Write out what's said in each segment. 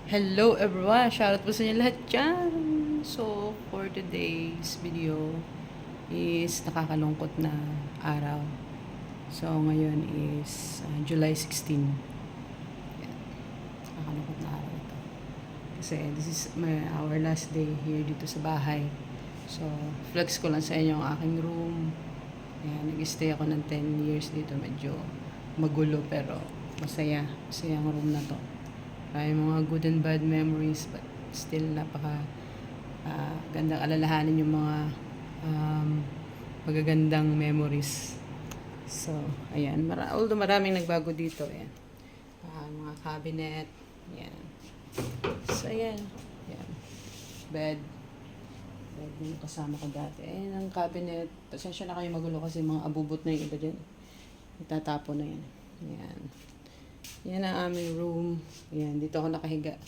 Hello everyone! Shoutout po sa inyo lahat dyan! So, for today's video is nakakalungkot na araw. So, ngayon is July 16. Yan. Nakakalungkot na araw ito. Kasi this is our last day here dito sa bahay. So, flex ko lang sa inyo ang aking room. Yan, nag-stay ako ng 10 years dito. Medyo magulo pero masaya. Masaya ang room na to. May mga good and bad memories but still napaka gandang alalahanin yung mga magagandang memories. So, ayan. Although maraming nagbago dito. Ayan. Mga cabinet. Ayan. So, ayan. Ayan. Bed. Bed yung kasama ko dati. Ayan ang cabinet. Pasensya na kayo magulo kasi mga abubot na yung iba dyan. Itatapon na yan. Ayan. Yan ang aming room. Yan, dito ako nakahiga.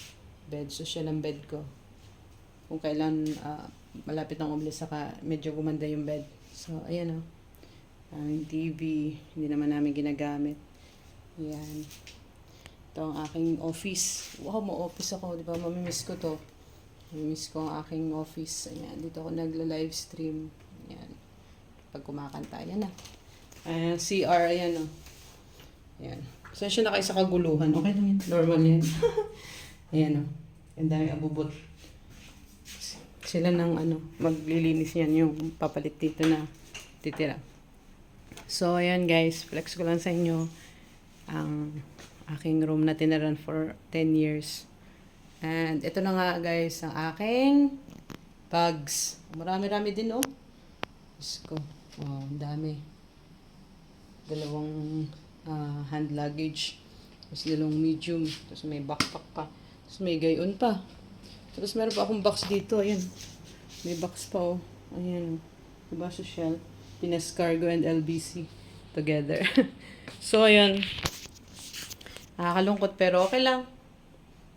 Bed, social ang bed ko. Kung kailan malapit ng umalis, saka medyo gumanda yung bed. So, ayan o. Aming TV. Hindi naman namin ginagamit. Yan. Ito ang aking office. Wow, ma-office ako. Di ba? Mamimiss ko to. Mamimiss ko ang aking office. Ayan. Dito ako nagla-live stream. Ayan. Pag kumakanta. Ayan na. Ayan, CR. Ayan o. Ayan. Pasensya na kayo sa kaguluhan. Okay lang yan. Normal yan. Ayan o. Ang dami abubot. Sila nang maglilinis yan yung papalit dito na titira. So, ayan guys. Flex ko lang sa inyo ang aking room na tinaran for 10 years. And ito na nga guys ang aking bags. Marami-rami din oh. Diyos ko. Wow, ang dami. Dalawang hand luggage. Tapos dalawang medium. Tapos may backpack pa. Tapos may gayon pa. Tapos meron pa akong box dito. Ayan. May box pa oh. Ayan. Diba social? Pinas Cargo and LBC together. So, ayan. Nakakalungkot pero okay lang.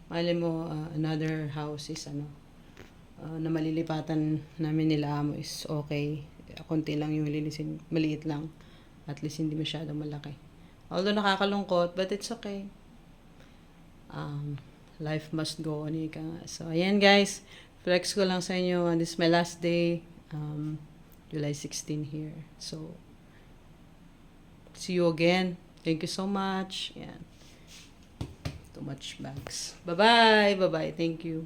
Mali mo, another house is na malilipatan namin nila amo is okay. Konti lang yung linisin. Maliit lang. At least hindi masyadong malaki. Although nakakalungkot, but it's okay. Life must go on. So, ayan guys. Flex ko lang sa inyo. This is my last day. July 16 here. So, see you again. Thank you so much. Ayan. Too much bags. Bye-bye. Bye-bye. Thank you.